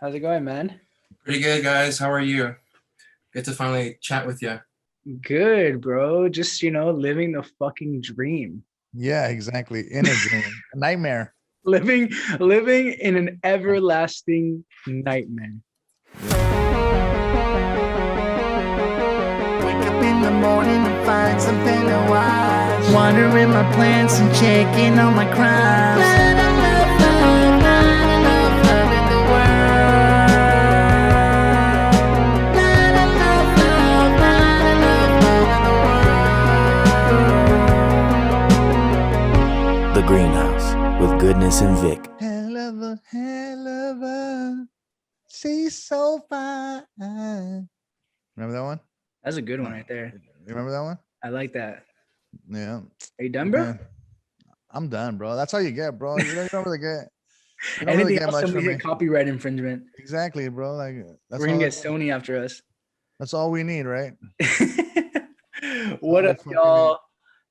How's it going, man? Pretty good, guys. How are you? Good to finally chat with you. Good, bro. Just, living the fucking dream. Yeah, exactly. In a dream, a nightmare. Living living in an everlasting nightmare. Wake up in the morning and find something to watch. Wandering my plants and checking on my crimes. Not enough love, not enough love in the world. Not enough love, not enough love in the world. The Greenhouse with Goodness and Vic. Hell of a, she's so fine. Remember that one? That's a good one right there. You remember that one? I like that. Yeah. Are you done, bro? Man, I'm done, bro. That's all you get, bro. You don't really get. You don't Anything really get else, much somebody from hit me. copyright infringement. Exactly, bro. Like We're gonna get Sony after us. That's all we need, right? What all up, fucking y'all?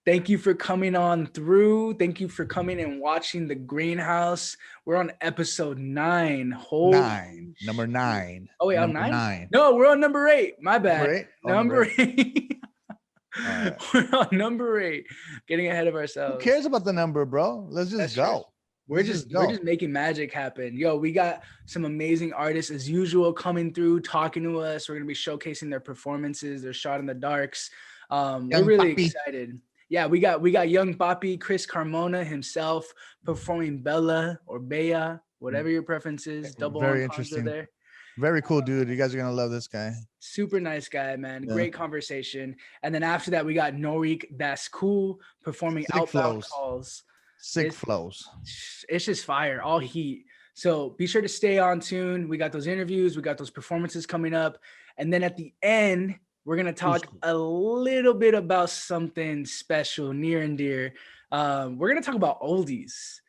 Thank you for coming on through. Thank you for coming and watching The Greenhouse. We're on episode 9. Number 9. Oh, wait, I'm Number 9? No, we're on number 8. My bad. Number 8? Number 8. Right. We're on number 8. Getting ahead of ourselves. Who cares about the number, bro? Let's just That's go. true. We're just making magic happen. Yo, we got some amazing artists as usual coming through, talking to us. We're gonna be showcasing their performances, their shot in the darks. We're really excited. Yeah, we got young Papi, Chris Carmona himself performing Bella or Bea, whatever your preference is. Double Very entendre interesting. there. Very cool, dude. You guys are gonna love this guy. Super nice guy, man. Yeah. Great conversation. And then after that, we got Noreik, Thascool performing Sick Outbound flows. calls. Sick It's- flows. It's just fire, all heat. So be sure to stay on tune. We got those interviews, we got those performances coming up. And then at the end, we're going to talk a little bit about something special, near and dear. We're going to talk about oldies,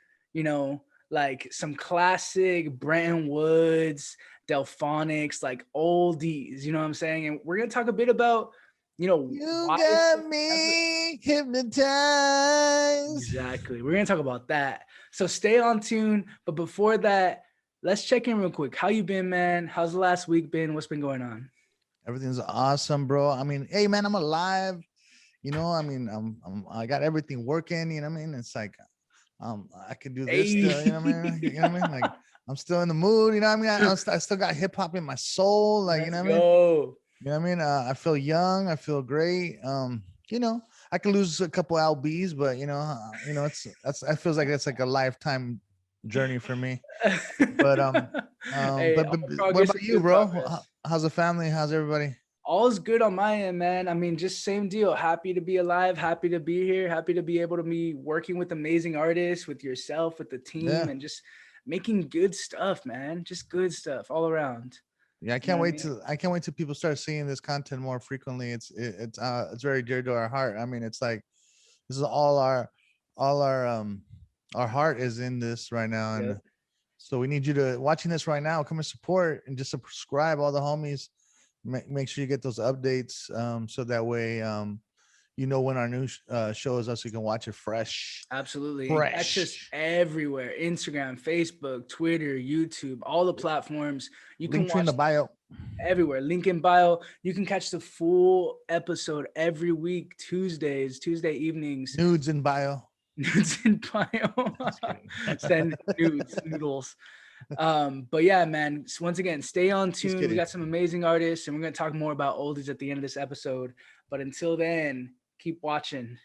like some classic Brenton Woods, Delphonics, like oldies, you know what I'm saying? And we're going to talk a bit about, You why got me hypnotized. Exactly. We're going to talk about that. So stay on tune. But before that, let's check in real quick. How you been, man? How's the last week been? What's been going on? Everything's awesome, bro. I mean, hey, man, I'm alive. I got everything working. You know what I mean? It's like, I could do this still. You know what I mean? You know what I mean? Like, I'm still in the mood. You know what I mean? I still got hip hop in my soul. Like, you know what I mean? You know what I mean? I feel young. I feel great. I could lose a couple lbs, but it feels like it's like a lifetime journey for me. But what about you, bro? How's the family? How's everybody? All's good on my end, man. I mean, just same deal. Happy to be alive. Happy to be here. Happy to be able to be working with amazing artists, with yourself, with the team, and just making good stuff, man. Just good stuff all around. Yeah, I can't wait till people start seeing this content more frequently. It's very dear to our heart. I mean, it's like this is all our heart is in this right now, and so we need you to watching this right now. Come and support and just subscribe. All the homies, make sure you get those updates, so that way when our new show is up, so you can watch it fresh. Absolutely. Fresh. That's just everywhere. Instagram, Facebook, Twitter, YouTube, all the platforms. You can watch in the bio. Everywhere. Link in bio. You can catch the full episode every week, Tuesday evenings. Nudes in bio. Nudes in bio. Send noodles. But yeah, man, once again, stay on tune. We got some amazing artists, and we're going to talk more about oldies at the end of this episode. But until then, keep watching.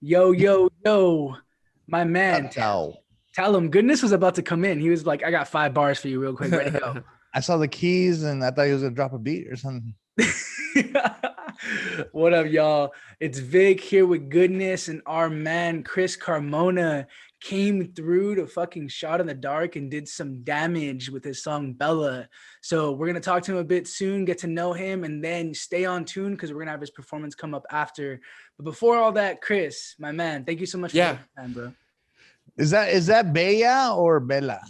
Yo, my man. Tell him Goodness was about to come in. He was like, I got 5 bars for you real quick. Ready to go. I saw the keys and I thought he was gonna drop a beat or something. What up, y'all? It's Vic here with Goodness, and our man Chris Carmona came through to fucking Shot in the Dark and did some damage with his song Bella. So we're gonna talk to him a bit soon, get to know him, and then stay on tune because we're gonna have his performance come up after. But before all that, Chris, my man, thank you so much for your time, bro. Is that Bella or Bella?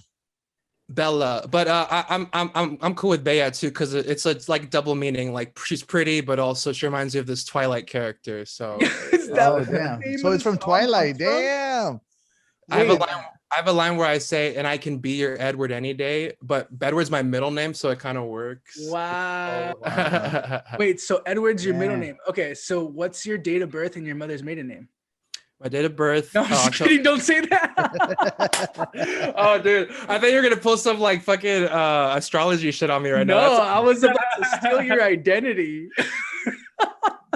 Bella, but I'm cool with Bea too, because it's like double meaning. Like she's pretty, but also she reminds me of this Twilight character. So damn. So it's from Twilight. Damn. I have a line I have a line where I say, and I can be your Edward any day, but Edward's my middle name, so it kind of works. Wow. Oh, wow. Wait, so Edward's your middle Yeah. name. Okay, so what's your date of birth and your mother's maiden name? My date of birth. No, I'm just kidding. Don't say that. Oh, dude. I thought you were going to pull some like fucking astrology shit on me right now. No, I was about to steal your identity.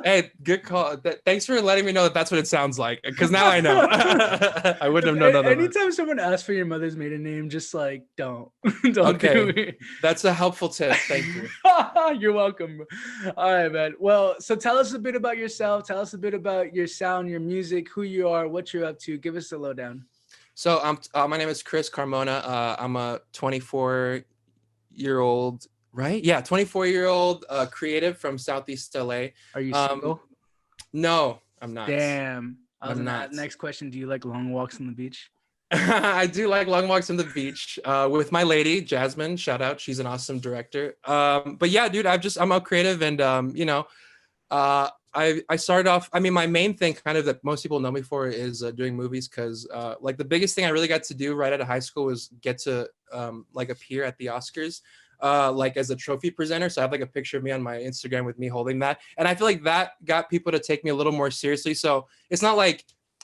Hey, good call. Thanks for letting me know that that's what it sounds like, because now I know. I wouldn't have known otherwise. Anytime someone asks for your mother's maiden name, just like don't do it. That's a helpful tip. Thank you. You're welcome. All right, man. Well, so tell us a bit about yourself. Tell us a bit about your sound, your music, who you are, what you're up to. Give us a lowdown. So my name is Chris Carmona. I'm a 24-year-old. Right? Yeah, 24-year-old creative from Southeast LA. Are you single? No, I'm not. Damn. I'm not. Next question. Do you like long walks on the beach? I do like long walks on the beach with my lady, Jasmine. Shout out. She's an awesome director. But yeah, dude, I'm a creative, and I started off, I mean, my main thing kind of that most people know me for is doing movies, because like the biggest thing I really got to do right out of high school was get to like appear at the Oscars. Like as a trophy presenter. So I have like a picture of me on my Instagram with me holding that. And I feel like that got people to take me a little more seriously. So it's not like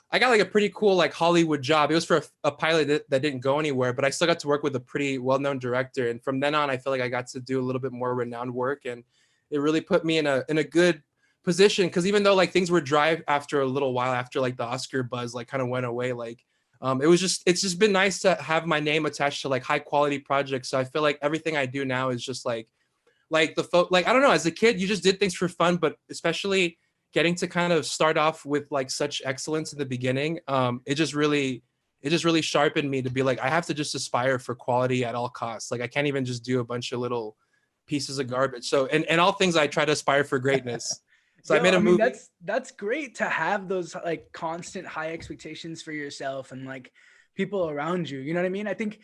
I got like a pretty cool like Hollywood job. It was for a pilot that didn't go anywhere, but I still got to work with a pretty well-known director. And from then on, I feel like I got to do a little bit more renowned work, and it really put me in a good position. Because even though like things were dry after a little while, after like the Oscar buzz like kind of went away, like it's just been nice to have my name attached to like high quality projects. So I feel like everything I do now is just like I don't know, as a kid, you just did things for fun, but especially getting to kind of start off with like such excellence in the beginning. It just really sharpened me to be like, I have to just aspire for quality at all costs. Like I can't even just do a bunch of little pieces of garbage. So, and all things I try to aspire for greatness. So I made a movie. That's great to have those like constant high expectations for yourself and like people around you. You know what I mean? I think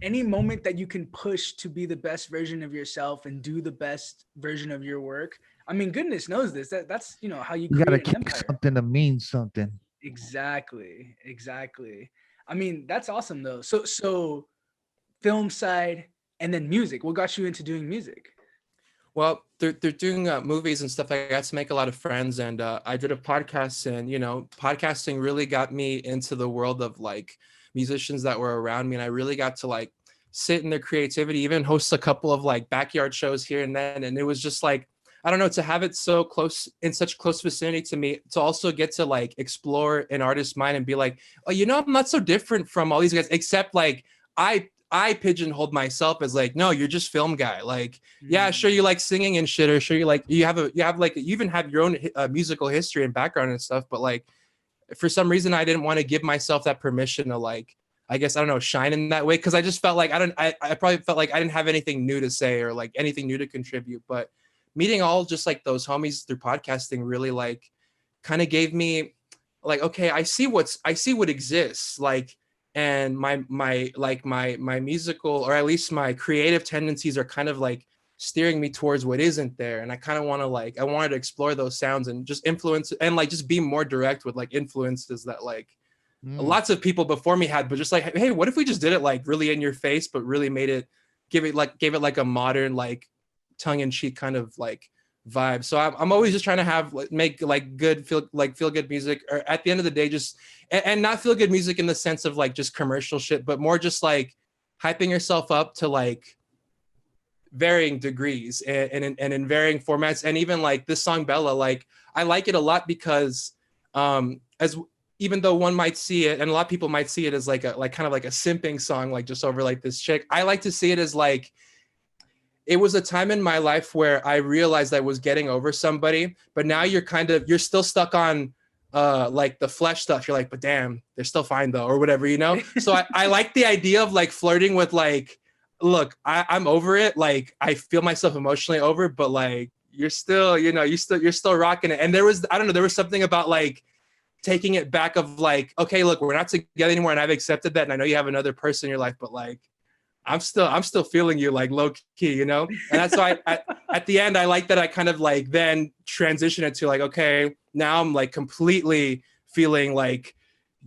any moment that you can push to be the best version of yourself and do the best version of your work. I mean, goodness knows this. That's how you gotta create an keep empire. something to mean something. Exactly. I mean, that's awesome though. So film side and then music. What got you into doing music? Well, they're doing movies and stuff. I got to make a lot of friends, and I did a podcast, and podcasting really got me into the world of like musicians that were around me, and I really got to like sit in their creativity, even host a couple of like backyard shows here and then, and it was just like, I don't know, to have it so close, in such close vicinity to me, to also get to like explore an artist's mind and be like, oh, I'm not so different from all these guys, except like I pigeonholed myself as like, no, you're just film guy. Like, yeah, sure, you like singing and shit, or sure, you even have your own musical history and background and stuff. But like, for some reason, I didn't want to give myself that permission to like, I guess, I don't know, shine in that way. Because I just felt like I probably felt like I didn't have anything new to say or like anything new to contribute. But meeting all just like those homies through podcasting really like kind of gave me like, okay, I see what exists. Like, and my musical, or at least my creative tendencies, are kind of like steering me towards what isn't there. And I kind of want to I wanted to explore those sounds and just influence and like just be more direct with like influences that like lots of people before me had, but just like, hey, what if we just did it like really in your face, but really gave it like a modern, like tongue-in-cheek kind of like vibe. So I'm always just trying to make like feel good music, or at the end of the day, just and not feel good music in the sense of like just commercial shit, but more just like hyping yourself up to like varying degrees and in varying formats. And even like this song Bella, like I like it a lot because even though one might see it, and a lot of people might see it as like kind of like a simping song, like just over like this chick, I like to see it as like, it was a time in my life where I realized I was getting over somebody, but now you're still stuck on like the flesh stuff. You're like, but damn, they're still fine though, or whatever, So I like the idea of like flirting with like, look, I'm over it. Like I feel myself emotionally over, but like you're still, you're still rocking it. And there was something about like taking it back of like, okay, look, we're not together anymore, and I've accepted that, and I know you have another person in your life, but like, I'm still feeling you like low key, And that's why at the end, I like that I kind of like then transition it to like, okay, now I'm like completely feeling like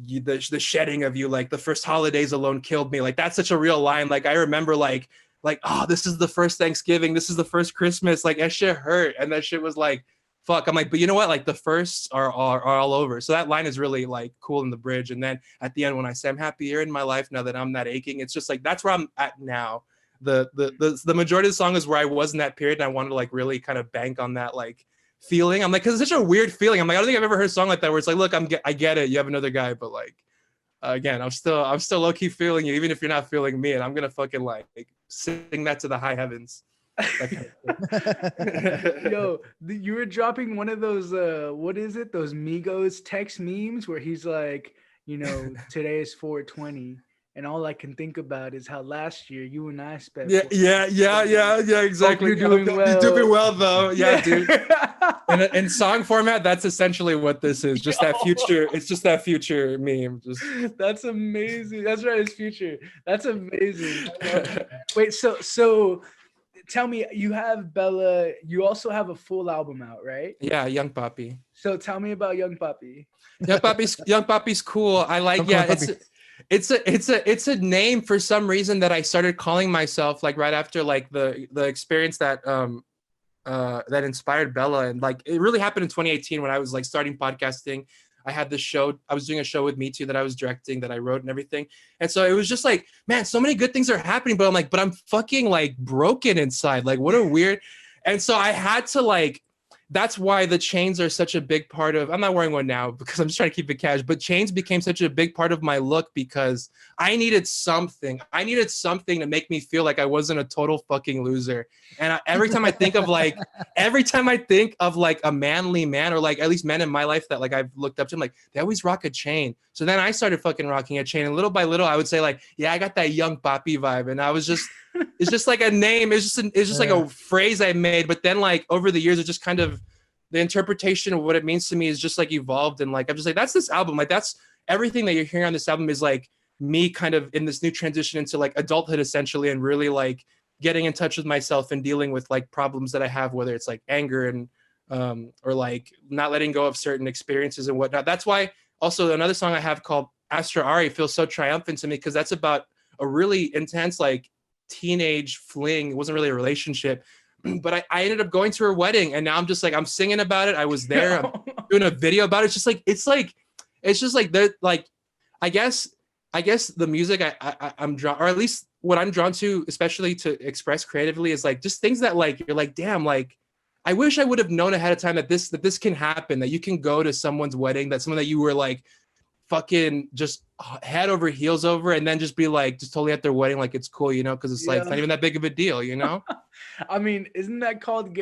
the shedding of you, like the first holidays alone killed me. Like that's such a real line. Like I remember like, oh, this is the first Thanksgiving, this is the first Christmas, like that shit hurt. And that shit was like, fuck. I'm like, but you know what? Like the firsts are all over. So that line is really like cool in the bridge. And then at the end, when I say I'm happy you're in my life now that I'm not aching, it's just like that's where I'm at now. The majority of the song is where I was in that period, and I wanted to like really kind of bank on that like feeling. I'm like, because it's such a weird feeling. I'm like, I don't think I've ever heard a song like that where it's like, look, I get it, you have another guy, but like again, I'm still low-key feeling you, even if you're not feeling me, and I'm gonna fucking like sing that to the high heavens. Yo, you were dropping one of those what is it, those Migos text memes where he's like, you know, today is 420 and all I can think about is how last year you and I spent. Yeah, exactly. Hope you're doing well. You're doing well though. Yeah, dude. In song format, that's essentially what this is. Just that future. It's just that future meme. Just that's amazing. That's right. It's future. That's amazing. Wait, so tell me, you have Bella. You also have a full album out, right? Yeah, Young Papi. So tell me about Young Papi. Young Papi's cool. I like. Yeah, it's a name for some reason that I started calling myself like right after like the experience that that inspired Bella, and like it really happened in 2018 when I was like starting podcasting. I had this show, I was doing a show with Me Too that I was directing, that I wrote and everything. And so it was just like, man, so many good things are happening, but I'm like, but I'm fucking like broken inside. Like what a weird. And so I had to like, that's why the chains are such a big part of, I'm not wearing one now because I'm just trying to keep it cash, but chains became such a big part of my look because I needed something to make me feel like I wasn't a total fucking loser. And every time I think of like a manly man, or like at least men in my life that like I've looked up to, I'm like, they always rock a chain. So then I started fucking rocking a chain, and little by little I would say like, yeah, I got that Young Papi vibe. And I was just, it's just like a name. It's just like a phrase I made. But then like over the years, it just kind of, the interpretation of what it means to me is just like evolved. And like, I'm just like, that's this album. Like that's everything that you're hearing on this album is like me kind of in this new transition into like adulthood essentially, and really like getting in touch with myself and dealing with like problems that I have, whether it's like anger and or like not letting go of certain experiences and whatnot. That's why also another song I have called Astra Ari feels so triumphant to me, because that's about a really intense like teenage fling. It wasn't really a relationship, but I ended up going to her wedding, and now I'm just like, I'm singing about it. I was there. I'm doing a video about it. It's just like the like, I guess the music I'm drawn, or at least what I'm drawn to, especially to express creatively, is like just things that like, you're like, damn, like, I wish I would have known ahead of time that this can happen, that you can go to someone's wedding, that someone that you were like fucking just head over heels over, and then just be like just totally at their wedding like it's cool, you know, because it's like it's not even that big of a deal, you know. I mean, isn't that called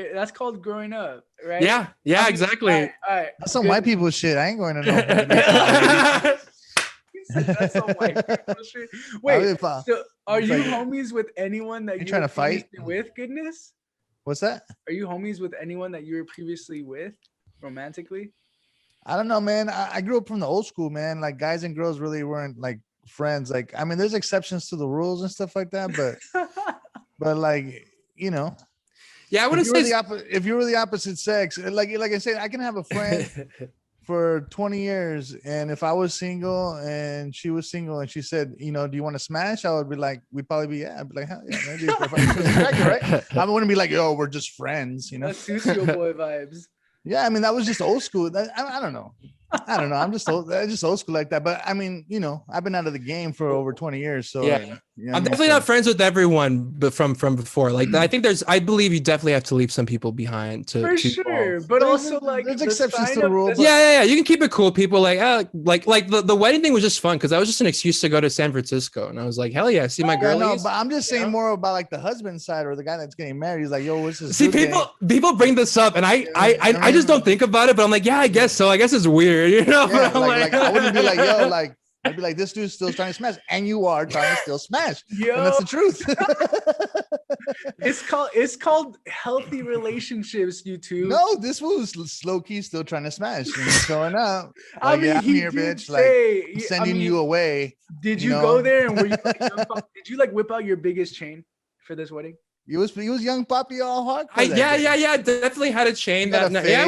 growing up, right? Yeah, I mean, exactly. All right. That's some white people shit. I ain't going to know. That's some white people shit. Wait, so are you homies with anyone that you trying to fight with? Goodness, what's that? Are you homies with anyone that you were previously with romantically? I don't know, man. I grew up from the old school, man. Like guys and girls really weren't like friends. Like, I mean, there's exceptions to the rules and stuff like that, but like, you know, yeah, I wouldn't say if you were the opposite sex, like I said, I can have a friend for 20 years, and if I was single and she was single and she said, you know, do you want to smash? I would be like, we'd probably be, yeah. I'd be like, hell yeah, maybe. Right? I wouldn't be like, yo, we're just friends, you know. That's Thascool boy vibes. Yeah, I mean, that was just old school. I don't know. I'm just old school like that. But I mean, you know, I've been out of the game for over 20 years. So yeah, I'm definitely not friends with everyone, but from before. Like, I believe you definitely have to leave some people behind to sure. But also like there's exceptions to the rule. Yeah. You can keep it cool. People like the wedding thing was just fun because that was just an excuse to go to San Francisco, and I was like, hell yeah, see my girl. No, but I'm just saying more about like the husband side or the guy that's getting married. He's like, yo, what's this? See, people bring this up, and I just don't think about it. But I'm like, yeah, I guess so. I guess it's weird, you know. Yeah, like I wouldn't be like, yo, like I'd be like, this dude's still trying to smash, and you are trying to still smash. Yo. And that's the truth. It's called healthy relationships, YouTube. No, this was slow key still trying to smash and showing up. Like, I mean, yeah, I'm here, bitch. Like I'm sending you away. Did you go there and were you like, did you like whip out your biggest chain for this wedding? You was young Papi all hard. Yeah. Definitely had a chain that night. Yeah,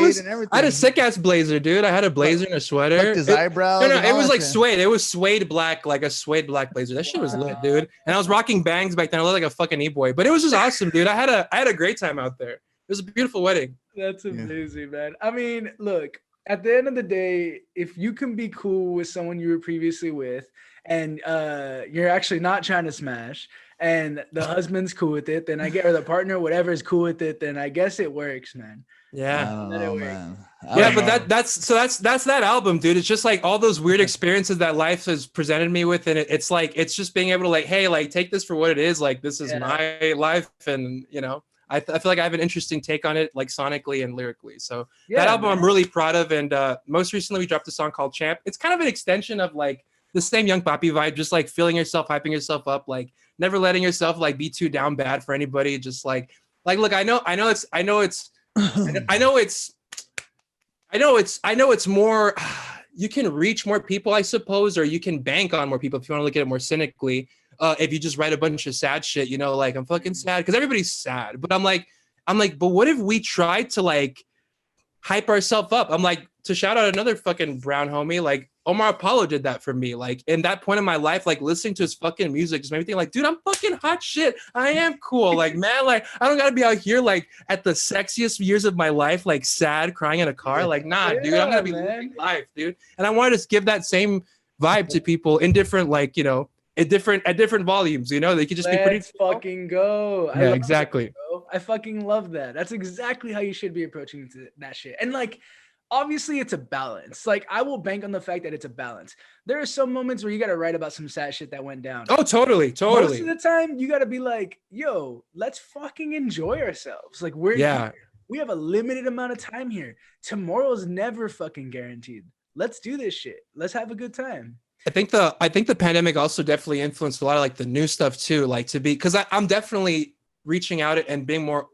I had a sick ass blazer, dude. I had a blazer and a sweater. Plucked his eyebrows. No, it was like suede. It was suede black, like a suede black blazer. That shit was lit, dude. And I was rocking bangs back then. I looked like a fucking e-boy, but it was just awesome, dude. I had a great time out there. It was a beautiful wedding. That's amazing, man. I mean, look, at the end of the day, if you can be cool with someone you were previously with, and you're actually not trying to smash, and the husband's cool with it, then I get, or the partner, whatever is cool with it, then I guess it works, man. Yeah. I don't know, man. But that's that album, dude. It's just like all those weird experiences that life has presented me with, and it's like it's just being able to like, hey, like take this for what it is. Like this is my life, and you know, I feel like I have an interesting take on it, like sonically and lyrically. So that album I'm really proud of, and most recently we dropped a song called Champ. It's kind of an extension of like the same Young Papi vibe, just like feeling yourself, hyping yourself up, like never letting yourself like be too down bad for anybody. Just like look, I know it's more, you can reach more people, I suppose, or you can bank on more people if you want to look at it more cynically. If you just write a bunch of sad shit, you know, like I'm fucking sad because everybody's sad. But I'm like, but what if we tried to like hype ourselves up? I'm like, to shout out another fucking brown homie, like Omar Apollo did that for me. Like in that point in my life, like listening to his fucking music just made me think like, dude, I'm fucking hot shit. I am cool. Like, man, like I don't gotta be out here like at the sexiest years of my life, like sad, crying in a car. Like, nah, dude, I'm gonna be living life, dude. And I wanted to give that same vibe to people in different, like, you know, at different volumes, you know, they could just be pretty fucking go. Yeah, exactly. That, I fucking love that. That's exactly how you should be approaching that shit. And like, obviously it's a balance. Like I will bank on the fact that it's a balance. There are some moments where you got to write about some sad shit that went down. Oh, totally. Most of the time you got to be like, yo, let's fucking enjoy ourselves. Like we have a limited amount of time here. Tomorrow's never fucking guaranteed. Let's do this shit. Let's have a good time. I think the pandemic also definitely influenced a lot of like the new stuff too, like to be, because I'm definitely reaching out and being more.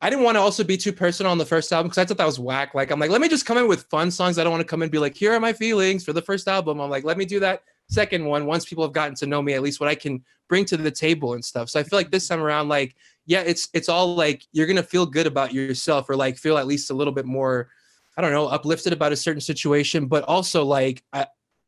I didn't want to also be too personal on the first album because I thought that was whack. Like I'm like, let me just come in with fun songs. I don't want to come in and be like, here are my feelings for the first album. I'm like, let me do that second one once people have gotten to know me, at least what I can bring to the table and stuff. So I feel like this time around, like, yeah, it's all like you're gonna feel good about yourself or like feel at least a little bit more, I don't know, uplifted about a certain situation, but also like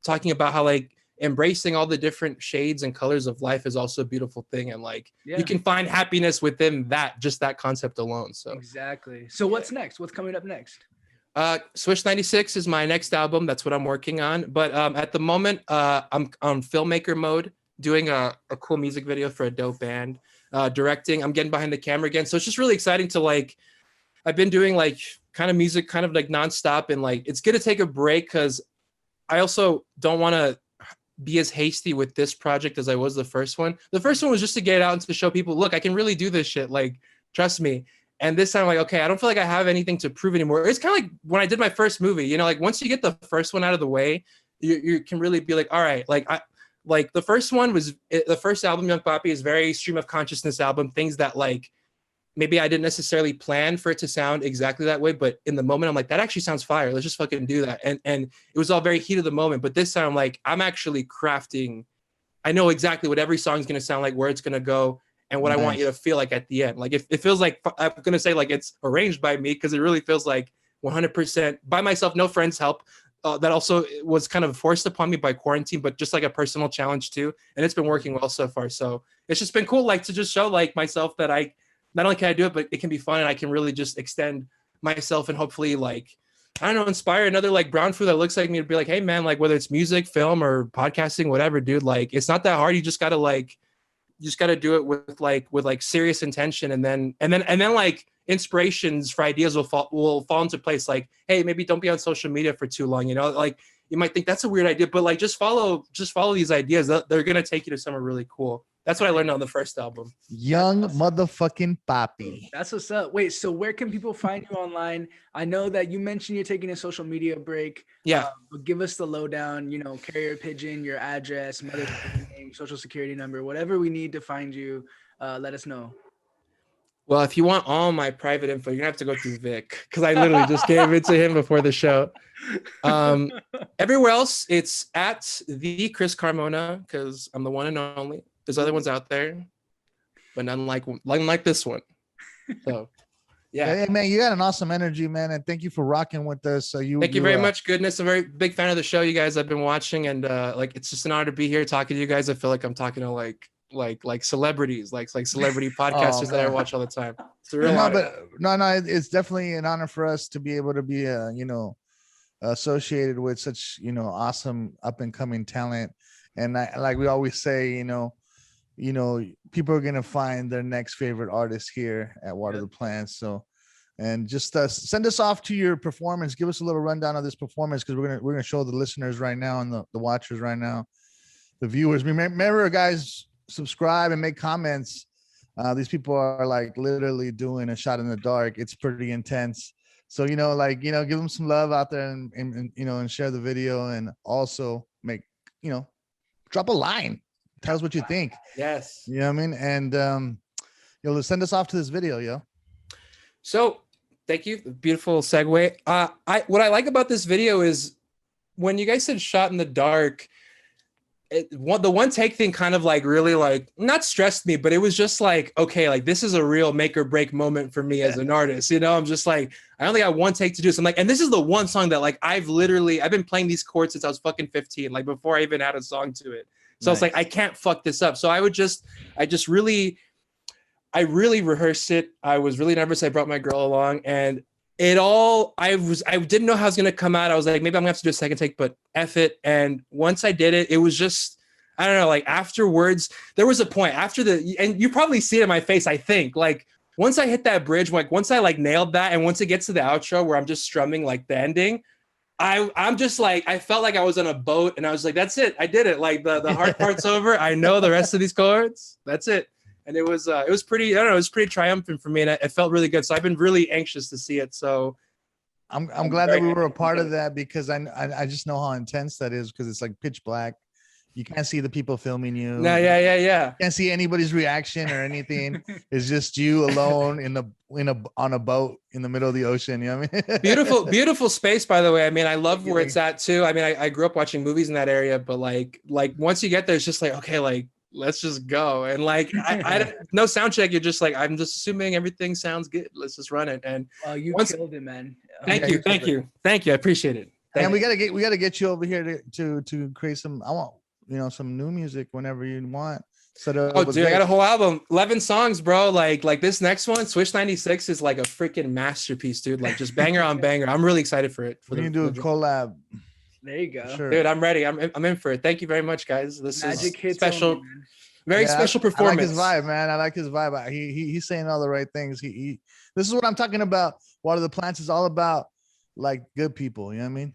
talking about how like embracing all the different shades and colors of life is also a beautiful thing, and like you can find happiness within that, just that concept alone. So exactly. So what's next? What's coming up next? Swish 96 is my next album. That's what I'm working on. But at the moment, I'm on filmmaker mode, doing a cool music video for a dope band, directing. I'm getting behind the camera again, so it's just really exciting to like. I've been doing like kind of music, kind of like nonstop, and like it's good to take a break because I also don't want to be as hasty with this project as I was the first one. The first one was just to get out and to show people, look, I can really do this shit. Like, trust me. And this time, I'm like, okay, I don't feel like I have anything to prove anymore. It's kind of like when I did my first movie, you know, like once you get the first one out of the way, you can really be like, all right, like the first one was the first album, Young Papi, is very stream of consciousness album, things that like, maybe I didn't necessarily plan for it to sound exactly that way, but in the moment, I'm like, that actually sounds fire. Let's just fucking do that. And it was all very heat of the moment. But this time, I'm like, I'm actually crafting. I know exactly what every song is going to sound like, where it's going to go, and what I want you to feel like at the end. Like, it feels like, I'm going to say like it's arranged by me, because it really feels like 100% by myself, no friends help. That also was kind of forced upon me by quarantine, but just like a personal challenge too. And it's been working well so far. So it's just been cool, like to just show like myself that not only can I do it, but it can be fun, and I can really just extend myself and hopefully like, I don't know, inspire another like brown food that looks like me to be like, hey man, like whether it's music, film, or podcasting, whatever, dude, like it's not that hard. You just gotta do it with like serious intention, and then like inspirations for ideas will fall into place. Like, hey, maybe don't be on social media for too long. You know, like you might think that's a weird idea, but like just follow these ideas. They're gonna take you to somewhere really cool. That's what I learned on the first album. Young motherfucking Papi. That's what's up. Wait, so where can people find you online? I know that you mentioned you're taking a social media break. Yeah. But give us the lowdown, you know, carrier pigeon, your address, mother's name, social security number, whatever we need to find you. Let us know. Well, if you want all my private info, you're gonna have to go through Vic, because I literally just gave it to him before the show. Everywhere else, it's at the Chris Carmona, because I'm the one and only. There's other ones out there. but unlike this one. So yeah. Hey, man, you got an awesome energy, man, and thank you for rocking with us. So thank you very much. Goodness, I'm a very big fan of the show, you guys. I've been watching, and like it's just an honor to be here talking to you guys. I feel like I'm talking to like celebrities, like celebrity podcasters that I watch all the time. It's a real honor. No, it's definitely an honor for us to be able to be associated with such awesome up and coming talent. And like we always say, people are gonna find their next favorite artist here at Water the Plants. So, and just send us off to your performance. Give us a little rundown of this performance, because we're gonna show the listeners right now and the watchers right now, the viewers. Remember, guys, subscribe and make comments. These people are like literally doing a shot in the dark. It's pretty intense. So give them some love out there and share the video, and also drop a line. Tell us what you think. Yes. You know what I mean? And send us off to this video, yo. So thank you. Beautiful segue. What I like about this video is when you guys said shot in the dark, the one take thing kind of like really like not stressed me, but it was just like, okay, like this is a real make or break moment for me as an artist. I'm just like, I only got one take to do. So I'm like, and this is the one song that like I've been playing these chords since I was fucking 15, like before I even had a song to it. So nice. It's like, I can't fuck this up. So I really rehearsed it. I was really nervous. I brought my girl along, and I didn't know how it was going to come out. I was like, maybe I'm gonna have to do a second take, but F it. And once I did it, it was just, I don't know, like afterwards, there was a point and you probably see it in my face, I think, like once I hit that bridge, like once I like nailed that, and once it gets to the outro where I'm just strumming like the ending, I'm just like, I felt like I was on a boat, and I was like, that's it. I did it. Like the hard part's over. I know the rest of these chords. That's it. And it was pretty, I don't know, it was pretty triumphant for me, and it felt really good. So I've been really anxious to see it. So I'm glad that we were a part of that, because I just know how intense that is, because it's like pitch black. You can't see the people filming you. No, yeah. You can't see anybody's reaction or anything. It's just you alone on a boat in the middle of the ocean. You know what I mean? Beautiful space, by the way. I mean, I love where it's at too. I mean, I grew up watching movies in that area, but like once you get there, it's just like, okay, like let's just go. And like I no sound check. You're just like, I'm just assuming everything sounds good. Let's just run it. And you killed it, man. Thank you. I appreciate it. And we gotta get you over here to create some. I want some new music whenever you want. Oh, dude, I got a whole album, 11 songs, bro. Like this next one, Switch 96, is like a freaking masterpiece, dude. Like just banger on banger. I'm really excited for it. We can do a collab. There you go, sure. Dude. I'm ready. I'm in for it. Thank you very much, guys. This Magic is special. Only, very special performance. I like his vibe, man. I like his vibe. He's saying all the right things. This is what I'm talking about. Water the Plants is all about like good people, you know what I mean?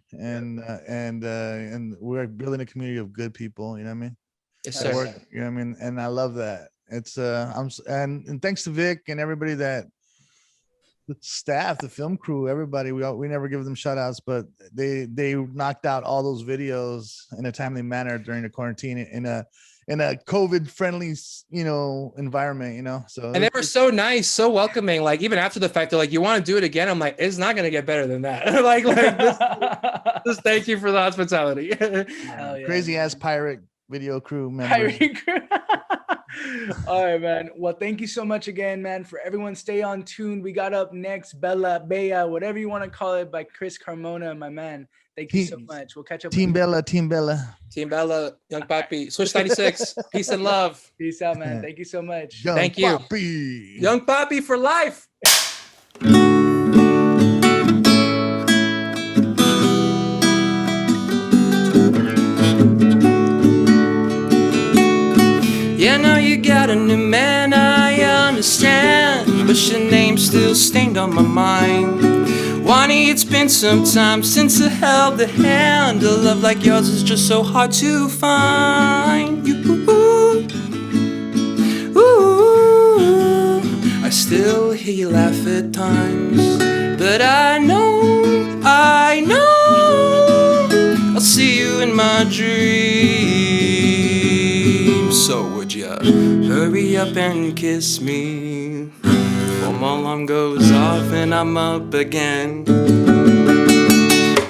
And we're building a community of good people, you know what I mean? Yes, sir. You know what I mean? And I love that. It's and thanks to Vic and everybody, the staff, the film crew, everybody. We never give them shout outs, but they knocked out all those videos in a timely manner during the quarantine in a COVID friendly, environment, so. And they were so nice, so welcoming. Like even after the fact, they're like, you want to do it again? I'm like, it's not going to get better than that. like just thank you for the hospitality. Hell yeah. Crazy ass pirate video crew members. All right, man. Well, thank you so much again, man. For everyone, stay on tune. We got up next Bella, whatever you want to call it, by Chris Carmona, my man. Thank you so much. We'll catch up. Team Bella. Team Bella, Young Papi, Switch 96. Peace and love. Peace out, man. Thank you so much. Thank you. Papi. Young Papi for life. Yeah, now you got a new man, I understand, but your name's still stained on my mind. Wani, it's been some time since I held a hand. A love like yours is just so hard to find. I still hear you laugh at times, but I know I'll see you in my dreams. So would you hurry up and kiss me before my alarm goes off and I'm up again?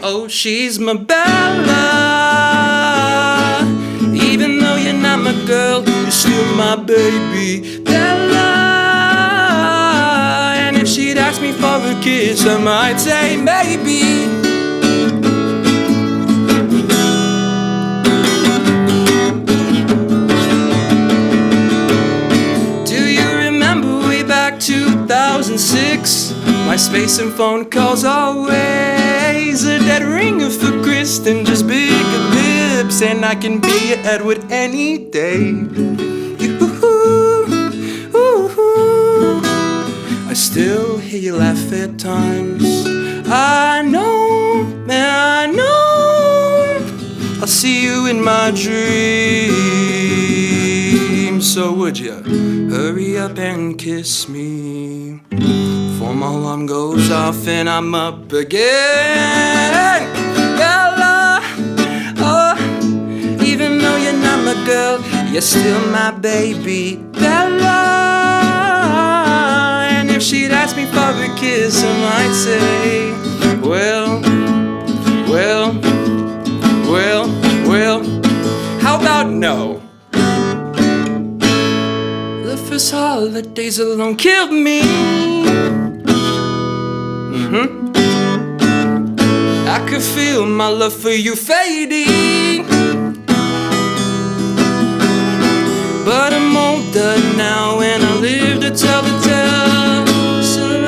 Oh, she's my Bella, even though you're not my girl. you're still my baby, Bella. And if she'd ask me for a kiss, I might say maybe. Do you remember way back 2006? MySpace and phone calls always a dead ringer for Kristen, just bigger lips, and I can be your Edward any day. Ooh, I still hear you laugh at times. I know, man, I know. I'll see you in my dreams. So would you hurry up and kiss me before my alarm goes off and I'm up again? Bella, oh, even though you're not my girl, you're still my baby, Bella. And if she'd ask me for a kiss, I might say, well, how about no? The first holidays alone killed me. I could feel my love for you fading, but I'm older now and I live to tell the tale somehow.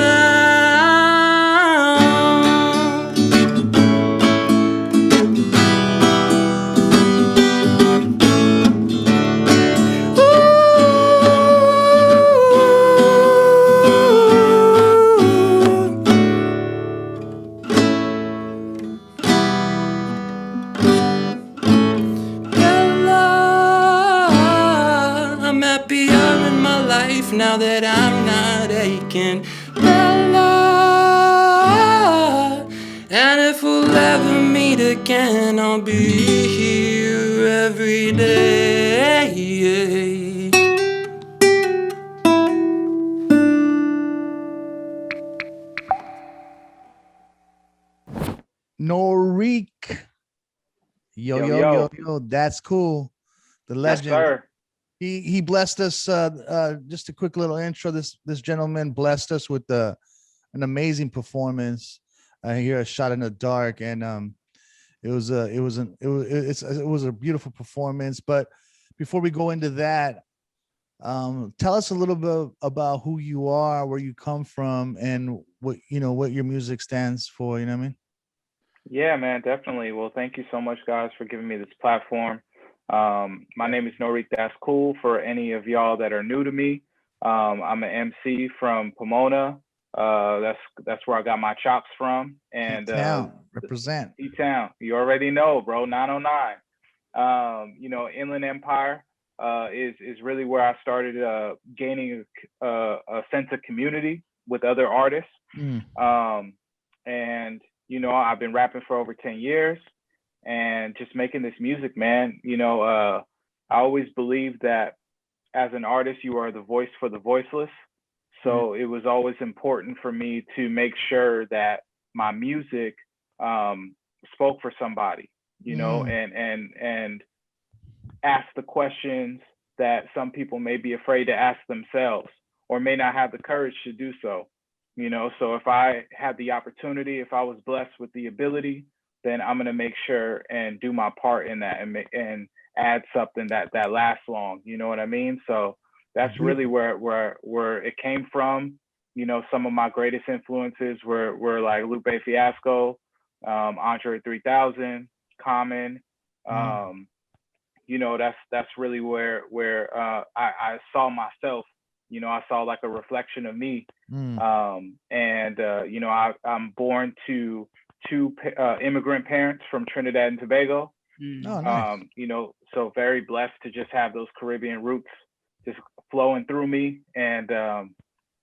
Now that I'm not aching, Bella. And if we'll ever meet again, I'll be here every day. Noreik. Yo, that's cool. The legend. Yes, sir. He blessed us. Just a quick little intro. This gentleman blessed us with an amazing performance here at Shot in the Dark, and it was a beautiful performance. But before we go into that, tell us a little bit about who you are, where you come from, and what your music stands for. You know what I mean? Yeah, man, definitely. Well, thank you so much, guys, for giving me this platform. My name is Noreik. Thascool for any of y'all that are new to me. I'm an MC from Carmona. That's where I got my chops from. And represent T-Town. You already know, bro. 909. Inland Empire is really where I started gaining a sense of community with other artists. And I've been rapping for over 10 years. And just making this music, man. I always believed that as an artist, you are the voice for the voiceless. So it was always important for me to make sure that my music spoke for somebody, and ask the questions that some people may be afraid to ask themselves or may not have the courage to do so. So if I had the opportunity, if I was blessed with the ability, then I'm gonna make sure and do my part in that and add something that lasts long. You know what I mean? So that's really where it came from. Some of my greatest influences were like Lupe Fiasco, Andre 3000, Common. That's really where I saw myself. I saw like a reflection of me. I'm born to two immigrant parents from Trinidad and Tobago. Oh, nice. So very blessed to just have those Caribbean roots just flowing through me. And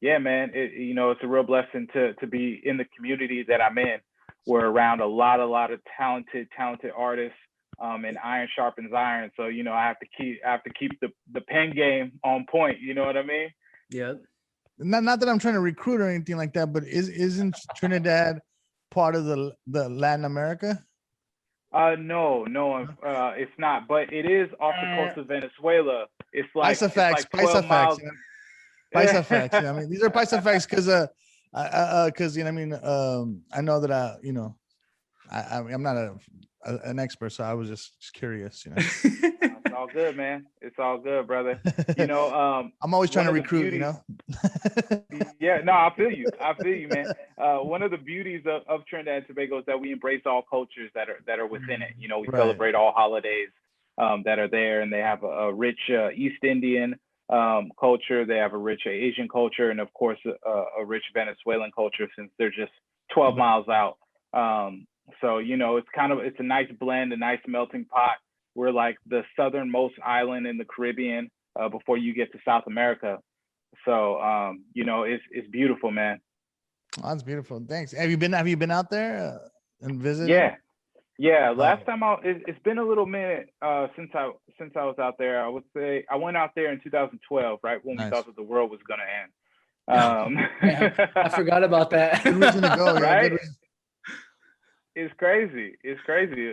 yeah, man, it's a real blessing to be in the community that I'm in. We're around a lot of talented artists, and iron sharpens iron. So, I have to keep the pen game on point. You know what I mean? Yeah. Not that I'm trying to recruit or anything like that, but isn't Trinidad part of the Latin America? No, it's not. But it is off the coast of Venezuela. It's like Paisa facts, 12 miles. Paisa facts. I mean, these are Paisa facts because you know, I mean, I know that I'm not an expert, so I was just curious, you know. It's all good, man. It's all good, brother. You know, I'm always trying to recruit, you know. Yeah, no, I feel you, man. One of the beauties of Trinidad and Tobago is that we embrace all cultures that are within it. You know, we celebrate all holidays that are there, and they have a rich East Indian culture. They have a rich Asian culture, and of course a rich Venezuelan culture, since they're just 12 miles out. So you know, it's a nice blend, a nice melting pot. We're like the southernmost island in the Caribbean before you get to South America. So you know, it's beautiful, man. Oh, that's beautiful. Thanks. Have you been out there and visited? Yeah. Last time it's been a little minute since I was out there. I would say I went out there in 2012, right when we thought that the world was gonna end. I forgot about that. Good reason to go, right? It's crazy.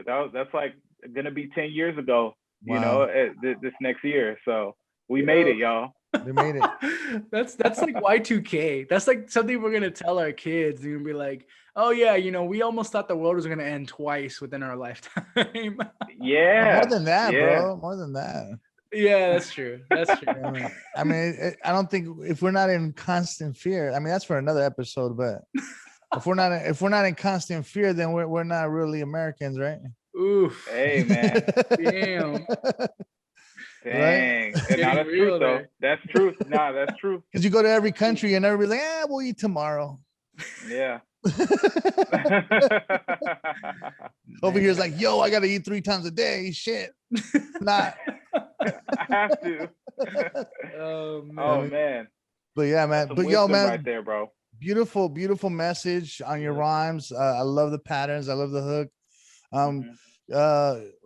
That's like gonna be 10 years ago. You know, this next year. So we made it, y'all. They made it. That's like Y2K. That's like something we're gonna tell our kids. They're gonna be like, oh yeah, you know, we almost thought the world was gonna end twice within our lifetime. Yeah. More than that, bro. More than that. Yeah, that's true. I mean, I don't think if we're not in constant fear. I mean, that's for another episode. But if we're not in constant fear, then we're not really Americans, right? Oof. Hey, man. Damn. Dang. Right? And now that's true, though. That's truth. Nah, that's true. Because you go to every country and everybody's like, we'll eat tomorrow. Yeah. Over here is like, yo, I gotta eat 3 times a day. Shit. Not. I have to. Oh man. But yeah, man. That's but yo, man, right there, bro. Beautiful message on your rhymes. I love the patterns. I love the hook.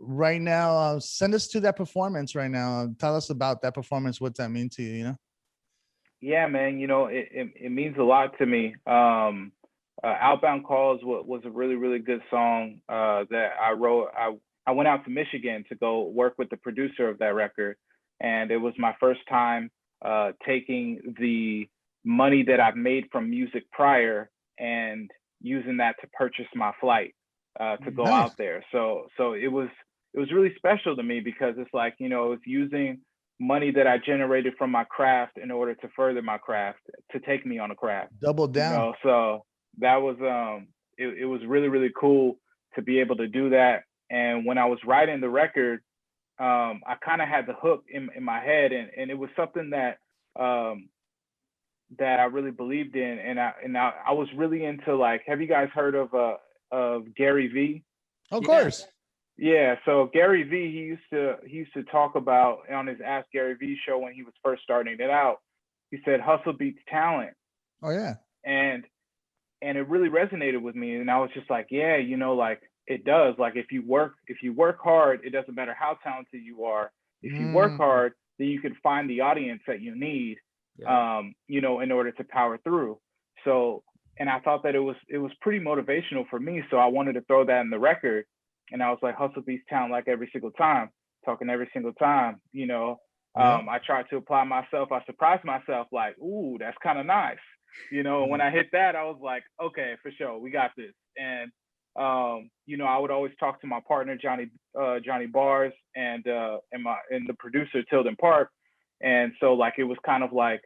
Right now, send us to that performance right now. Tell us about that performance. What's that mean to you? You know? Yeah, man. You know, it means a lot to me. Outbound Calls was a really, really good song that I wrote. I went out to Michigan to go work with the producer of that record. And it was my first time taking the money that I've made from music prior and using that to purchase my flight to go out there. So it was really special to me because it's like, you know, it's using money that I generated from my craft in order to further my craft, to take me on a craft. Double down. You know, so that was it was really, really cool to be able to do that. And when I was writing the record, I kind of had the hook in my head, and it was something that that I really believed in, and I was really into, like, have you guys heard of Gary V? Of course. Yeah. So Gary V, he used to talk about on his Ask Gary V show when he was first starting it out. He said hustle beats talent. Oh yeah. And it really resonated with me, and I was just like, yeah, you know, like, it does. Like, if you work hard, it doesn't matter how talented you are. If you work hard, then you can find the audience that you need, you know, in order to power through. So, and I thought that it was pretty motivational for me. So I wanted to throw that in the record. And I was like, hustle beats talent, like every single time, talking every single time, you know. I tried to apply myself. I surprised myself, like, ooh, that's kind of nice. You know, when I hit that, I was like, okay, for sure, we got this. And you know, I would always talk to my partner Johnny Bars and the producer Tilden Park, and so, like, it was kind of like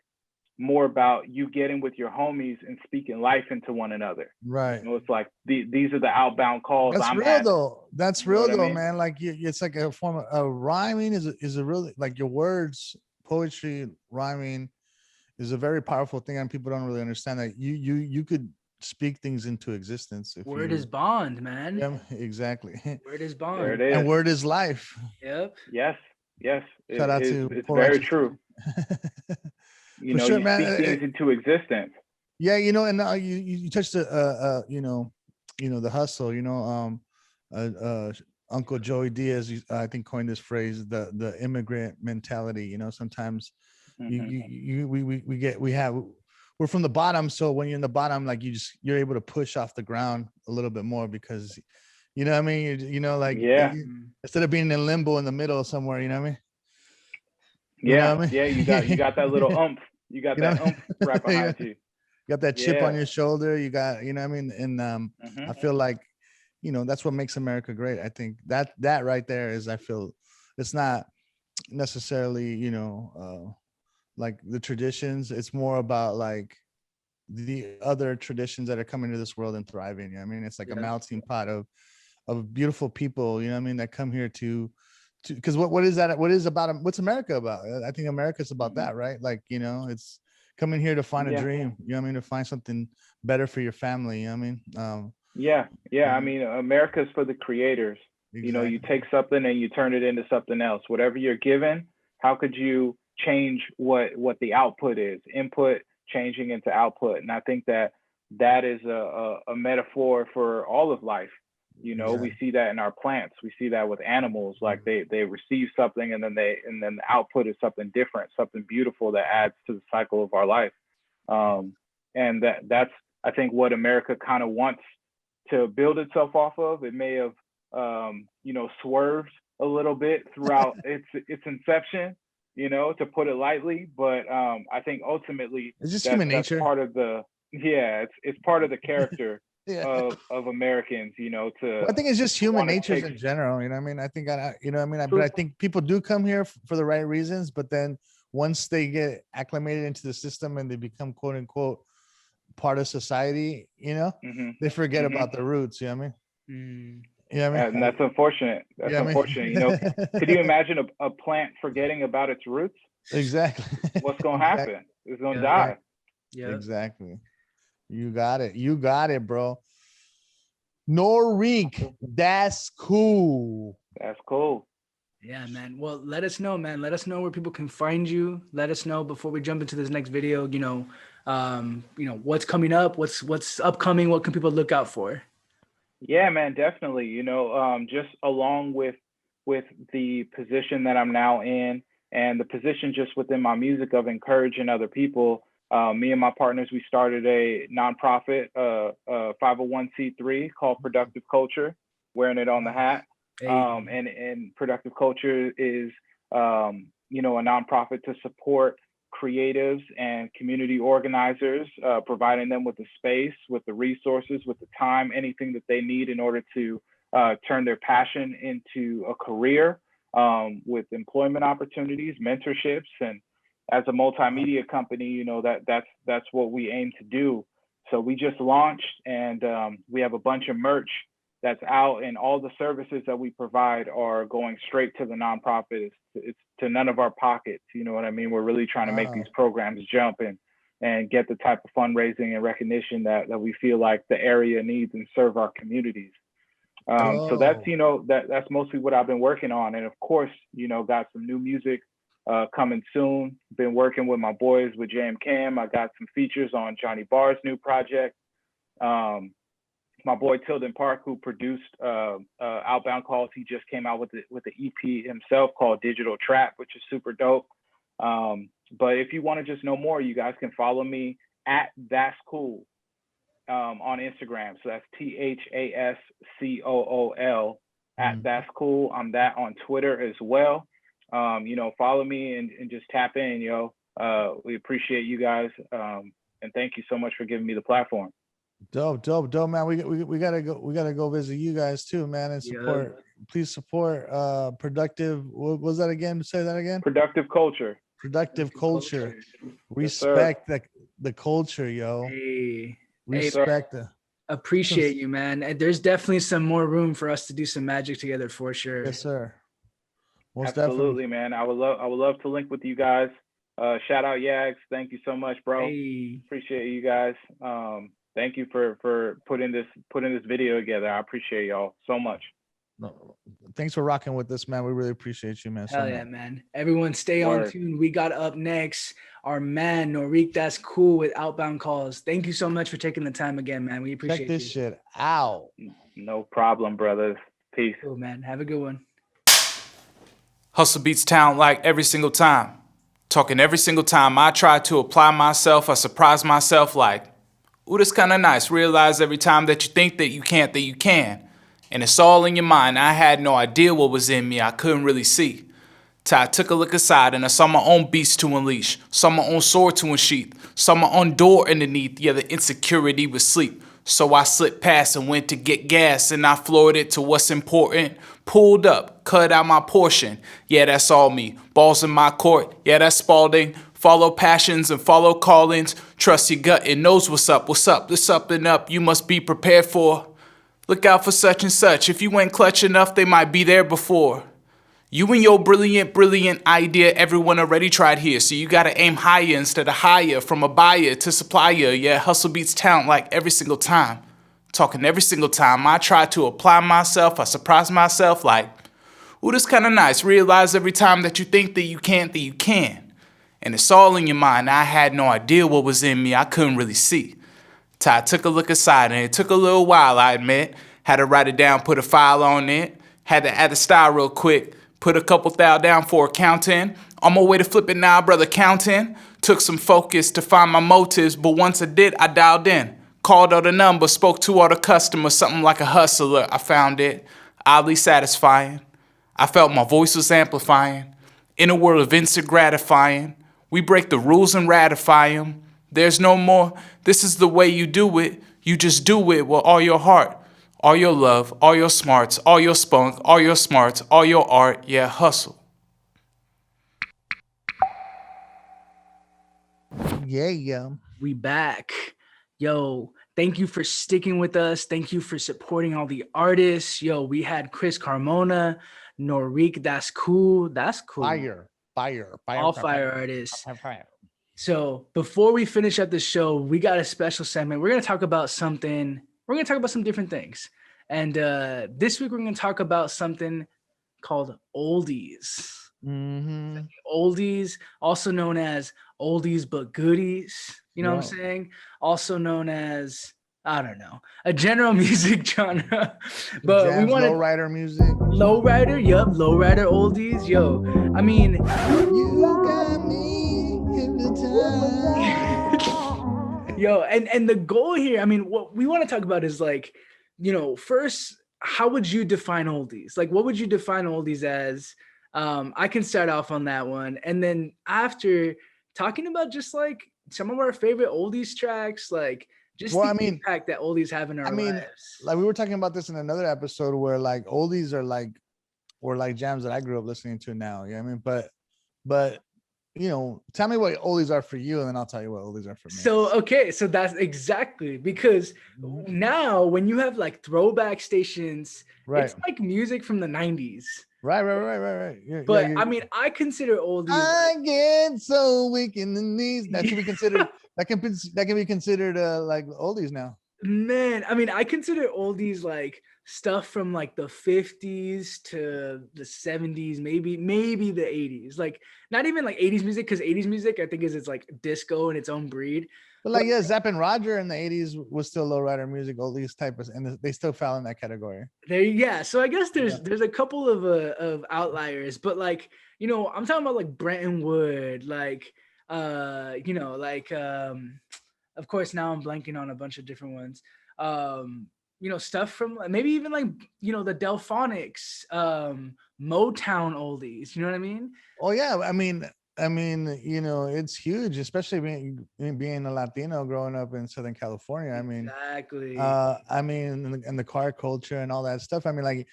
more about you getting with your homies and speaking life into one another. Right. You know, it's like these are the outbound calls. That's I'm real having. though. That's real though, man. Like, it's like a form of rhyming is a really, like, your words, poetry, rhyming is a very powerful thing, and people don't really understand that you could speak things into existence. Word is bond, man. Yeah, exactly. Word is bond. There it is. And word is life. Yep. Yes. Shout out to it's very true. You know, sure, you man. speak things into existence. Yeah, you know, and you touched you know, the hustle. You know, Uncle Joey Diaz, I think, coined this phrase, the immigrant mentality. You know, sometimes we're from the bottom, so when you're in the bottom, like, you're able to push off the ground a little bit more because You know what I mean? You know, like Yeah. instead of being in limbo in the middle somewhere, you know what I mean? Yeah, You know what I mean? yeah, you got that little oomph. You got You know that oomph right behind you. You got that chip on Yeah. your shoulder. You got, you know what I mean? And Mhm. I feel like, you know, that's what makes America great. I think that right there is, I feel it's not necessarily, you know, like the traditions. It's more about like the other traditions that are coming to this world and thriving. You know what I mean? It's like a melting pot of beautiful people, you know what I mean, that come here to because what is that? What's America about? I think America's about that, right? Like, you know, it's coming here to find a dream, you know what I mean, to find something better for your family, you know what I mean? Yeah. I mean, America's for the creators. Exactly. You know, you take something and you turn it into something else. Whatever you're given, how could you change what the output is? Input changing into output. And I think that is a metaphor for all of life. You know, we see that in our plants. We see that with animals. Like they receive something and then the output is something different, something beautiful that adds to the cycle of our life. And that's I think what America kind of wants to build itself off of. It may have you know, swerved a little bit throughout its inception, you know, to put it lightly. But I think ultimately it's just human nature. That's part of the it's part of the character of Americans, you know. I think it's just human nature in general. You know what I mean? I think you know what I mean. But I think people do come here for the right reasons. But then once they get acclimated into the system and they become quote unquote part of society, you know, they forget about the roots. You know what I mean? Yeah, I mean, and that's unfortunate. That's unfortunate. You know, could you imagine a plant forgetting about its roots? Exactly. What's gonna happen? It's gonna die. Yeah. Exactly. You got it. You got it, bro. Noreik, that's cool. That's cool. Yeah, man. Well, let us know, man. Let us know where people can find you. Let us know before we jump into this next video, you know, what's coming up, what's upcoming, what can people look out for? Yeah, man, definitely. You know, just along with the position that I'm now in and the position just within my music of encouraging other people, me and my partners, we started a nonprofit, 501c3 called Productive Culture, wearing it on the hat. And Productive Culture is, you know, a nonprofit to support creatives and community organizers, providing them with the space, with the resources, with the time, anything that they need in order to turn their passion into a career, with employment opportunities, mentorships. And as a multimedia company, you know, that's what we aim to do. So we just launched, and we have a bunch of merch that's out, and all the services that we provide are going straight to the nonprofit. It's to none of our pockets. You know what I mean? We're really trying to make these programs jump and get the type of fundraising and recognition that we feel like the area needs and serve our communities. So that's, you know, that's mostly what I've been working on. And of course, you know, got some new music coming soon. Been working with my boys with Jam Cam. I got some features on Johnny Barr's new project. My boy Tilden Park, who produced Outbound Calls, he just came out with the EP himself called Digital Trap, which is super dope. But if you want to just know more, you guys can follow me at Thascool on Instagram. So that's THASCOOL at Thascool. I'm that on Twitter as well. You know, follow me and just tap in, yo. We appreciate you guys, and thank you so much for giving me the platform. Dope, man. We gotta go visit you guys too, man, and support. Please support Productive. What was that again? Say that again. Productive Culture. Productive Culture. Respect the culture, yo. Respect it. Appreciate you, man. And there's definitely some more room for us to do some magic together for sure. Yes, sir. Most absolutely, definitely. Man. I would love to link with you guys. Shout out Yags. Thank you so much, bro. Appreciate you guys. Thank you for putting this video together. I appreciate y'all so much. No, thanks for rocking with us, man. We really appreciate you, man. Hell yeah, man. Everyone stay on tune. We got up next our man Noreik, that's cool, with Outbound Calls. Thank you so much for taking the time again, man. We appreciate this shit out. No problem, brothers. Peace. Cool, man. Have a good one. Hustle beats talent like every single time. Talking every single time I try to apply myself, I surprise myself like, ooh, that's kind of nice. Realize every time that you think that you can't, that you can. And it's all in your mind. I had no idea what was in me. I couldn't really see. Till I took a look aside and I saw my own beast to unleash. Saw my own sword to unsheath. Saw my own door underneath. Yeah, the insecurity was sleep. So I slipped past and went to get gas, and I floored it to what's important. Pulled up, cut out my portion. Yeah, that's all me. Balls in my court. Yeah, that's Spalding. Follow passions and follow callings. Trust your gut, it knows what's up. What's up? There's something up you must be prepared for. Look out for such and such. If you ain't clutch enough, they might be there before. You and your brilliant idea, everyone already tried here. So you gotta aim higher instead of higher. From a buyer to supplier. Yeah, hustle beats talent like every single time. Talking every single time I try to apply myself, I surprise myself like, ooh, this kinda nice. Realize every time that you think that you can't, that you can. And it's all in your mind. I had no idea what was in me. I couldn't really see. Till I took a look aside, and it took a little while, I admit. Had to write it down, put a file on it. Had to add a style real quick. Put a couple thou down for accounting. On my way to flip it now, brother, counting. Took some focus to find my motives, but once I did, I dialed in. Called all the numbers, spoke to all the customers, something like a hustler. I found it oddly satisfying. I felt my voice was amplifying. In a world of instant gratifying, we break the rules and ratify them. There's no more, this is the way you do it. You just do it with all your heart. All your love, all your smarts, all your spunk, all your smarts, all your art, yeah, hustle. Yeah. We back. Yo, thank you for sticking with us. Thank you for supporting all the artists. Yo, we had Chris Carmona, Noreik, Thascool. That's cool. Fire. All fire artists. So before we finish up the show, we got a special segment. We're going to talk about something. We're going to talk about some different things. And this week, we're going to talk about something called oldies. Mm-hmm. Oldies, also known as oldies but goodies. You know what I'm saying? Also known as, I don't know, a general music genre. But Jams, we want lowrider music. Lowrider, yup, lowrider oldies. Yo, I mean, you got me hypnotized. Yo, and the goal here, I mean, what we want to talk about is like, first, how would you define oldies? Like, what would you define oldies as? I can start off on that one. And then after talking about just like some of our favorite oldies tracks, like just the impact that oldies have in our lives. Like we were talking about this in another episode where like oldies are like, or like jams that I grew up listening to now. You know what I mean? But tell me what oldies are for you, and then I'll tell you what oldies are for me. So that's exactly, because now when you have like throwback stations, it's like music from the 90s. Right. But I mean, I consider oldies. I get so weak in the knees. That can be considered. that can be considered like oldies now. Man, I mean, I consider oldies like stuff from like the 50s to the 70s, maybe the 80s. Like not even like 80s music, because 80s music I think it's like disco in its own breed. But like Zapp and Roger in the 80s was still lowrider music, oldies type of, and they still fell in that category. So I guess there's a couple of outliers, but like I'm talking about like Brenton Wood, like of course now I'm blanking on a bunch of different ones. Stuff from maybe even like the Delphonics, Motown oldies. You know what I mean? Oh yeah, I mean, it's huge, especially being a Latino growing up in Southern California. I mean, exactly. And the car culture and all that stuff. I mean, like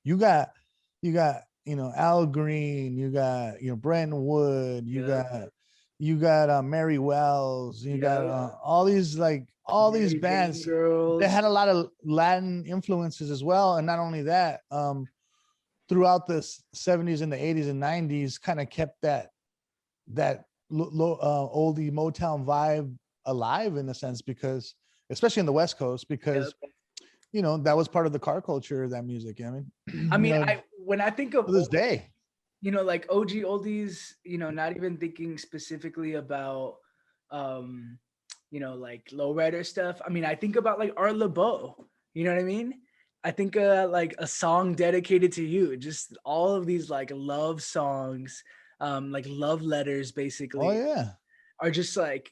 you got Al Green, you got Brenton Wood, you got Mary Wells, you got all these these bands that had a lot of Latin influences as well. And not only that, throughout the 70s and the 80s and 90s kind of kept that oldie Motown vibe alive in a sense, because especially in the West Coast, because that was part of the car culture, that music. I mean, when I think of this day, like OG oldies, not even thinking specifically about like lowrider stuff. I mean, I think about like Art LeBeau, you know what I mean? I think like A Song Dedicated to You, just all of these like love songs, like love letters basically. Oh yeah. Are just like,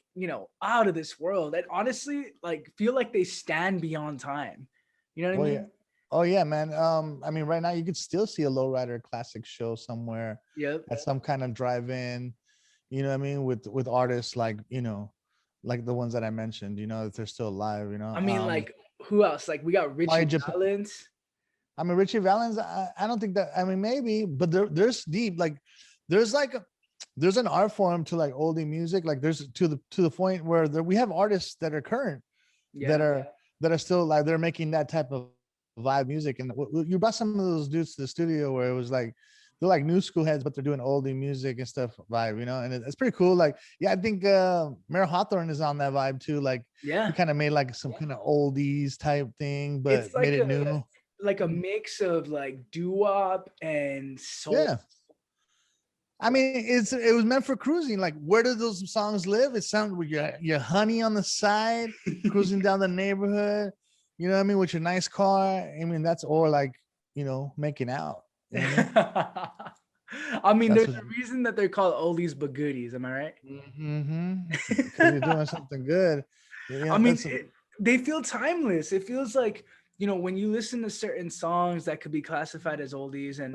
out of this world. And honestly, like feel like they stand beyond time. You know what I mean? Oh yeah, man. I mean, right now you could still see a lowrider classic show somewhere Yep. at some kind of drive-in. You know what I mean? With artists like, like the ones that I mentioned. If they're still alive. I mean, like, who else? Like, we got Richie Japan. Valens. I mean, Richie Valens. I don't think that. I mean, maybe, but there's deep. Like, there's an art form to like oldie music. Like, there's to the point where we have artists that are current, that are still like they're making that type of vibe music. And you brought some of those dudes to the studio where it was like they're like new school heads, but they're doing oldie music and stuff vibe, and it's pretty cool. Like, yeah, I think Mare Hawthorne is on that vibe too. Like, he kind of made like some kind of oldies type thing, but It's like made it new. Like a mix of like doo-wop and soul. Yeah. I mean, it was meant for cruising. Like, where do those songs live? It sounds with your honey on the side, cruising down the neighborhood. You know what I mean? With your nice car. I mean, that's or like, making out. You know? I mean, there's a reason that they're called oldies but goodies. Am I right? Mm-hmm. Because you're doing something good. I mean, they feel timeless. It feels like, when you listen to certain songs that could be classified as oldies, and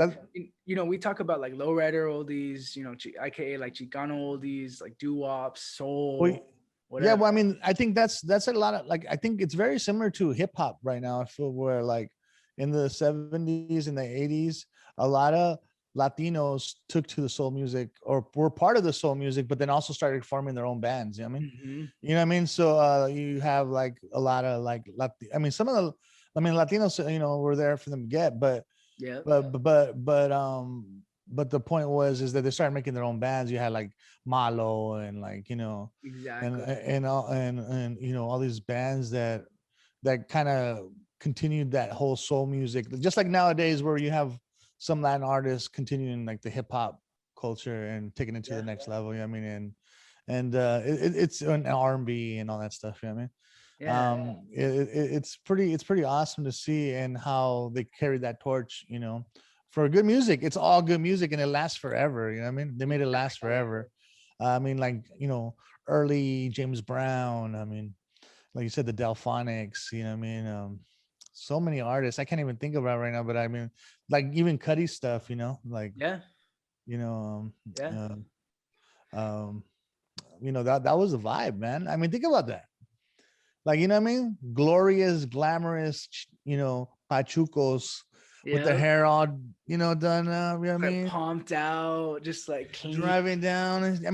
we talk about like lowrider oldies, aka like Chicano oldies, like doo-wop, soul. Whatever. Yeah, well, I mean, I think that's a lot of like, I think it's very similar to hip hop right now. I feel where like in the 70s and the 80s, a lot of Latinos took to the soul music or were part of the soul music, but then also started forming their own bands. You know what I mean? Mm-hmm. You know what I mean? So you have like a lot of like, Latinos, were there for them to get, but the point is that they started making their own bands. You had like Malo and like, exactly. and all these bands that kind of continued that whole soul music, just like nowadays where you have some Latin artists continuing like the hip hop culture and taking it to the next level. You know what I mean? And it's an R&B and all that stuff. You know what I mean? It's pretty awesome to see and how they carry that torch, for good music. It's all good music and it lasts forever. You know what I mean? They made it last forever. I mean, like, early James Brown. I mean, like you said, the Delphonics, you know what I mean? So many artists I can't even think about right now, but I mean, like even Cuddy stuff, like, that was a vibe, man. I mean, think about that. Like, you know what I mean? Glorious, glamorous, pachucos with their hair all, done, you know what I mean? Pumped out, just like clean. Driving down. I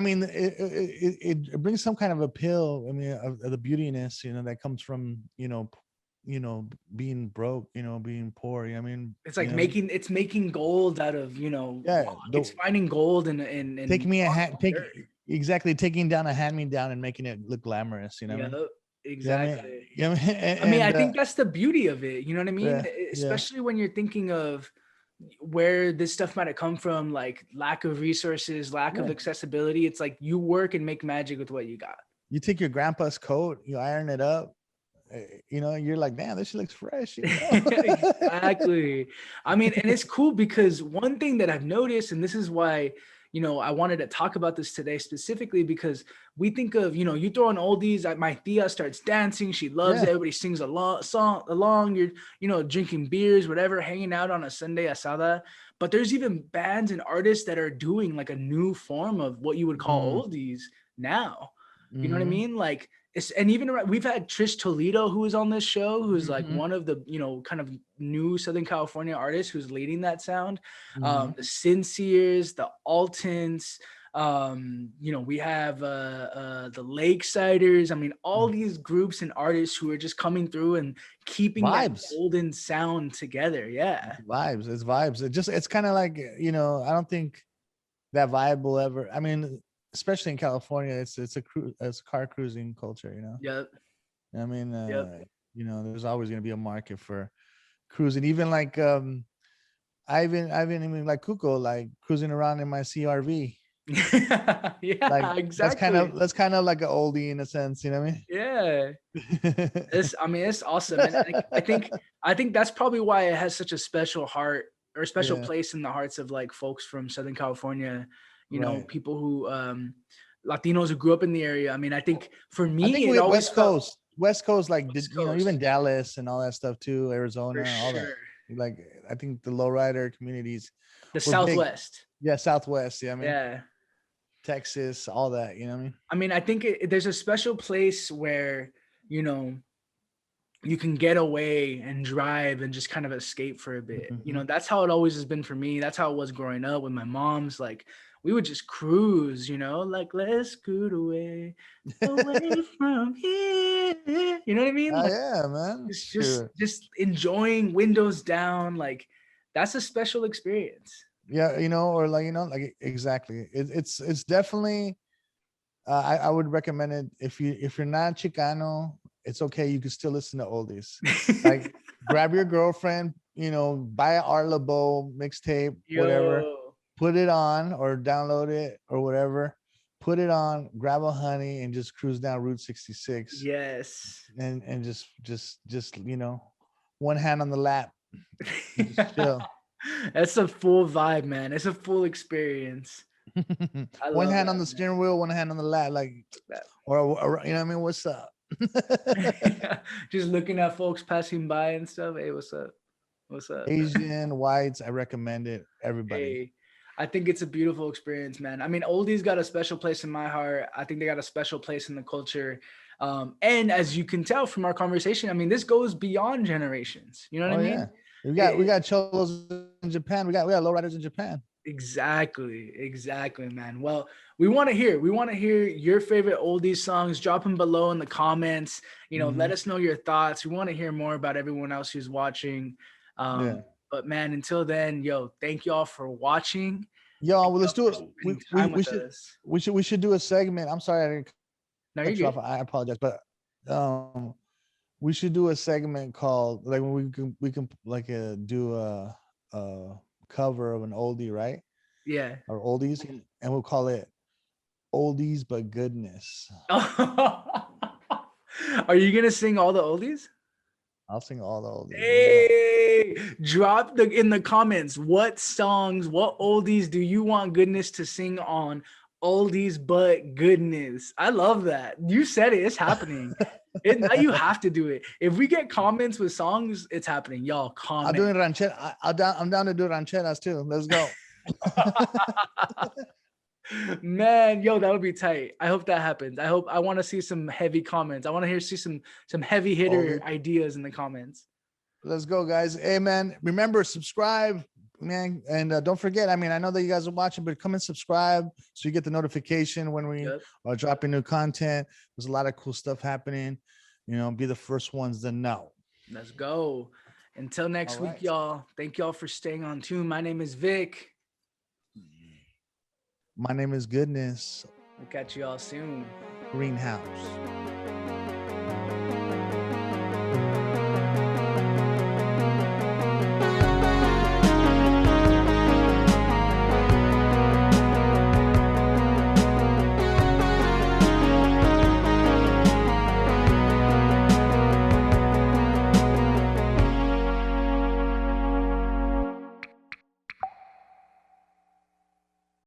mean, it brings some kind of appeal. I mean, of the beautiness, that comes from, being broke, being poor. I mean, it's like making gold out of, it's finding gold and taking down a hand-me-down and making it look glamorous, Exactly. I mean, I think that's the beauty of it. You know what I mean? Especially when you're thinking of where this stuff might have come from, like lack of resources, lack of accessibility. It's like you work and make magic with what you got. You take your grandpa's coat, you iron it up, you're like, damn, this shit looks fresh. Exactly. I mean, and it's cool because one thing that I've noticed, and this is why, I wanted to talk about this today specifically, because we think of, you throw on oldies, my tia starts dancing. She loves it. Everybody sings along. You're, drinking beers, whatever, hanging out on a Sunday asada. But there's even bands and artists that are doing like a new form of what you would call oldies now. You know what I mean? Like, and even we've had Trish Toledo, who is on this show, who's like one of the, kind of new Southern California artists who's leading that sound. The Sinceres, the Altons, we have the Lakesiders. I mean, all these groups and artists who are just coming through and keeping that golden sound together. Yeah. It's vibes. It's kind of like, I don't think that vibe will ever, I mean, especially in California, it's a car cruising culture, Yep. I mean, there's always going to be a market for cruising. Even like, I've been even like Cuco, like cruising around in my CRV. Like, exactly. That's kind of like an oldie in a sense, you know what I mean? Yeah. It's awesome. And I think that's probably why it has such a special heart or special place in the hearts of like folks from Southern California. People who Latinos who grew up in the area. I mean, I think for me, West Coast West Coast, like West you know, Coast. even Dallas and all that stuff too, Arizona, For all that. sure. Like I think the lowrider communities The were big. Southwest. Yeah, Southwest. Yeah, I mean, Yeah. Texas, all that. You know what I mean? I mean, I think there's a special place where, you know, you can get away and drive and just kind of escape for a bit. You know, that's how it always has been for me. That's how it was growing up with my mom's. Like, we would just cruise, you know, like, let's scoot away from here. You know what I mean? Oh Like, yeah, man. just enjoying, windows down. Like, that's a special experience. Yeah, you know, or like, you know, like exactly. It's definitely. I would recommend it if you're not Chicano. It's okay. You can still listen to oldies. Like grab your girlfriend, you know, buy an Art Laboe mixtape, whatever. Put it on or download it or whatever. Put it on, grab a honey and just cruise down Route 66. Yes. And just you know, one hand on the lap. Just chill. That's a full vibe, man. It's a full experience. One hand on the steering wheel, one hand on the lap, like or you know what I mean? What's up? Just looking at folks passing by and stuff. Hey, what's up? What's up? Asian, whites, I recommend it. Everybody. Hey, I think it's a beautiful experience, man. I mean, oldies got a special place in my heart. I think they got a special place in the culture. And as you can tell from our conversation, I mean, this goes beyond generations. You know what I mean? Yeah. We got cholos in Japan. We got lowriders in Japan. Exactly, man. Well, we want to hear your favorite oldies songs. Drop them below in the comments. You know, let us know your thoughts. We want to hear more about everyone else who's watching. But man, until then, yo, thank y'all for watching. Yo, well, let's do it. We should do a segment. I'm sorry I didn't cut you off. I apologize, but we should do a segment called like when we can like do a cover of an oldie, right? Yeah. Or oldies, and we'll call it Oldies But Goodness. Are you gonna sing all the oldies? I'll sing all the oldies. Hey, drop in the comments what songs, what oldies do you want Goodness to sing on Oldies But Goodness? I love that. You said it. It's happening. Now you have to do it. If we get comments with songs, it's happening. Y'all comment. I'm doing ranchera. I'm down to do rancheras too. Let's go. Man, yo, that would be tight. I hope that happens. I want to see some heavy comments. I want to see some heavy hitter ideas in the comments. Let's go, guys. Hey, man, remember, subscribe, man. And don't forget, I mean, I know that you guys are watching, but come and subscribe so you get the notification when we are dropping new content. There's a lot of cool stuff happening. You know, be the first ones to know. Let's go. Until next week, y'all. Thank y'all for staying on tune. My name is Vic. My name is Goodness. We'll catch you all soon. Greenhouse.